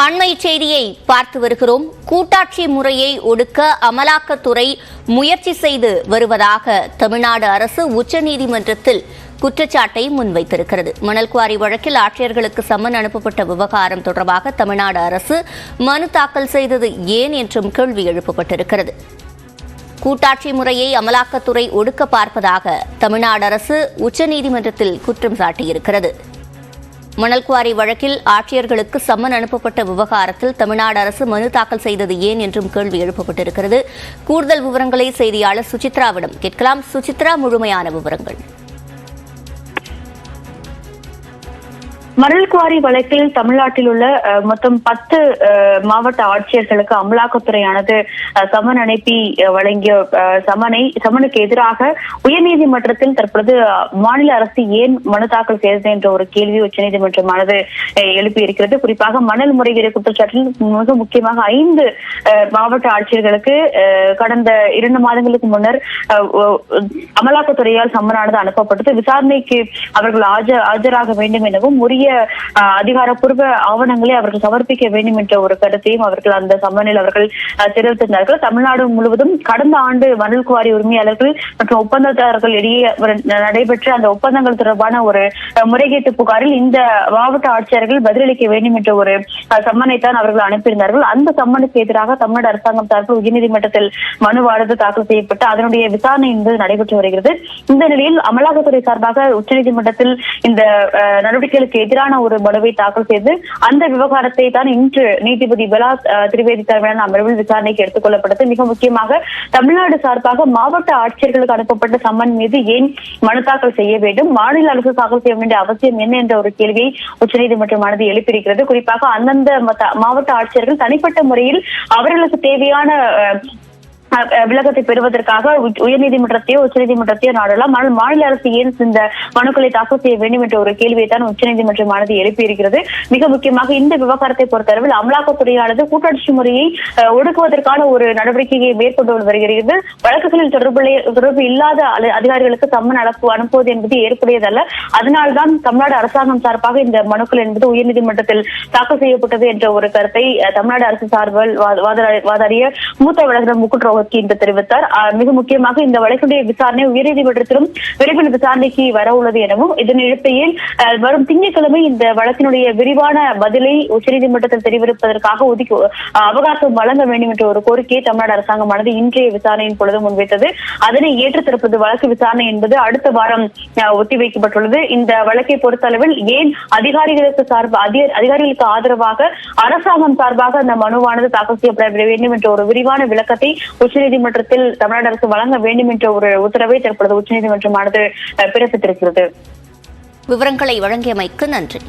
அண்மை செய்தியை பார்த்து வருகிறோம். கூட்டாட்சி முறையை ஒடுக்க அமலாக்கத்துறை முயற்சி செய்து வருவதாக தமிழ்நாடு அரசு உச்சநீதிமன்றத்தில் குற்றச்சாட்டை முன்வைத்திருக்கிறது. மணல் குவாரி வழக்கில் ஆட்சியர்களுக்கு சம்மன் அனுப்பப்பட்ட விவகாரம் தொடர்பாக தமிழ்நாடு அரசு மனு தாக்கல் செய்தது ஏன் என்றும் கேள்வி எழுப்பப்பட்டிருக்கிறது. கூட்டாட்சி முறையை அமலாக்கத்துறை ஒடுக்க பார்ப்பதாக தமிழ்நாடு அரசு உச்சநீதிமன்றத்தில் குற்றம் சாட்டியிருக்கிறது. மணல் குவாரி வழக்கில் ஆட்சியர்களுக்கு சம்மன் அனுப்பப்பட்ட விவகாரத்தில் தமிழ்நாடு அரசு மனு தாக்கல் செய்தது ஏன் என்றும் கேள்வி எழுப்பப்பட்டிருக்கிறது. கூடுதல் விவரங்களை செய்தியாளர் சுசித்ராவிடம் கேட்கலாம். சுசித்ரா, முழுமையான விவரங்கள். மணல் குவாரி வழக்கில் தமிழ்நாட்டில் உள்ள மொத்தம் 10 மாவட்ட ஆட்சியர்களுக்கு அமலாக்கத்துறையானது சம்மன் அனுப்பி வழங்கிய சம்மனுக்கு எதிராக உயர்நீதிமன்றத்தில் தற்பொழுது மாநில அரசு ஏன் மனு தாக்கல் செய்தது என்ற ஒரு கேள்வி உச்சநீதிமன்றமானது எழுப்பியிருக்கிறது. குறிப்பாக மணல் முறைகேடு குற்றச்சாட்டில் மிக முக்கியமாக 5 மாவட்ட ஆட்சியர்களுக்கு கடந்த 2 மாதங்களுக்கு முன்னர் அமலாக்கத்துறையால் சம்மனானது அனுப்பப்பட்டது. விசாரணைக்கு அவர்கள் ஆஜராக வேண்டும் எனவும் உரிய அதிகாரப்பூர்வ ஆவணங்களை அவர்கள் சமர்ப்பிக்க வேண்டும் என்ற ஒரு கருத்தையும் அவர்கள் அந்த சம்மனில் அவர்கள் தெரிவித்திருந்தார்கள். தமிழ்நாடு முழுவதும் கடந்த ஆண்டு மணல் குவாரி உரிமையாளர்கள் மற்றும் ஒப்பந்ததாரர்கள் இடையே நடைபெற்ற அந்த ஒப்பந்தங்கள் தொடர்பான ஒரு முறைகேட்டு புகாரில் இந்த மாவட்ட ஆட்சியர்கள் பதிலளிக்க வேண்டும் என்ற ஒரு சம்மனைத்தான் அவர்கள் அனுப்பியிருந்தார்கள். அந்த சம்மனுக்கு எதிராக தமிழ்நாடு அரசாங்கம் சார்பில் உயர்நீதிமன்றத்தில் மனுவானது தாக்கல் செய்யப்பட்டு அதனுடைய விசாரணை என்பது நடைபெற்று வருகிறது. இந்த நிலையில் அமலாக்கத்துறை சார்பாக உச்சநீதிமன்றத்தில் இந்த நடவடிக்கைகளுக்கு எதிரான ஒரு மனுவை தாக்கல் செய்து அந்த விவகாரத்தை தான் இன்று நீதிபதி பலா திரிவேதி தலைமையிலான அமர்வில் விசாரணைக்கு எடுத்துக் கொள்ளப்பட்டது. மிக முக்கியமாக தமிழ்நாடு சார்பாக மாவட்ட ஆட்சியர்களுக்கு அனுப்பப்பட்ட சம்மன் மீது ஏன் மனு தாக்கல் செய்ய வேண்டும், மாநில அரசு தாக்கல் செய்ய வேண்டிய அவசியம் என்ன என்ற ஒரு கேள்வியை உச்சநீதிமன்றமானது எழுப்பியிருக்கிறது. குறிப்பாக அந்தந்த மாவட்ட ஆட்சியர்கள் தனிப்பட்ட முறையில் அவர்களுக்கு தேவையான விளக்கத்தை பெறுவதற்காக உயர்நீதிமன்றத்தையோ உச்சநீதிமன்றத்தையோ நாடலாம். ஆனால் மாநில அரசு ஏன் இந்த மனுக்களை தாக்கல் செய்ய வேண்டும் என்ற ஒரு கேள்வியை தான் உச்சநீதிமன்றமானது எழுப்பியிருக்கிறது. மிக முக்கியமாக இந்த விவகாரத்தை பொறுத்தளவில் அமலாக்கத்துறையானது கூட்டாட்சி முறையை ஒடுக்குவதற்கான ஒரு நடவடிக்கையை மேற்கொண்டு வருகிறது. வழக்குகளில் தொடர்பு இல்லாத அதிகாரிகளுக்கு சம்மன் அனுப்புவது என்பது ஏற்புடையதல்ல. அதனால்தான் தமிழ்நாடு அரசாங்கம் சார்பாக இந்த மனுக்கள் என்பது உயர்நீதிமன்றத்தில் தாக்கல் செய்யப்பட்டது என்ற ஒரு கருத்தை தமிழ்நாடு அரசு சார்பில் வாதாடிய மூத்த வழக்கறிஞர் முகுல் என்று தெரிவித்தார். மிக முக்கியமாக இந்த வழக்குடைய விசாரணை உயர்நீதிமன்றத்திலும் விரைவில் விசாரணைக்கு வர உள்ளது எனவும் இதனிடையில் வரும் திங்கட்கிழமை இந்த வழக்கினுடைய விரிவான பதிலை உச்சநீதிமன்றத்தில் தெரிவிப்பதற்காக அவகாசம் வழங்க வேண்டும் என்ற ஒரு கோரிக்கையை தமிழ்நாடு அரசாங்கமானது இன்றைய விசாரணையின் பொழுது முன்வைத்தது. அதனை ஏற்று தரப்பது வழக்கு விசாரணை என்பது அடுத்த வாரம் ஒத்திவைக்கப்பட்டுள்ளது. இந்த வழக்கை பொறுத்தளவில் ஏன் அதிகாரிகளுக்கு ஆதரவாக அரசாங்கம் சார்பாக அந்த மனுவானது தாக்கல் செய்யப்பட வேண்டும் என்ற ஒரு விரிவான விளக்கத்தை உச்சநீதிமன்றத்தில் தமிழ்நாடு அரசு வழங்க வேண்டும் என்ற ஒரு உத்தரவை தற்பொழுது உச்சநீதிமன்றமானது பிறப்பித்திருக்கிறது. விவரங்களை வழங்கியமைக்கு நன்றி.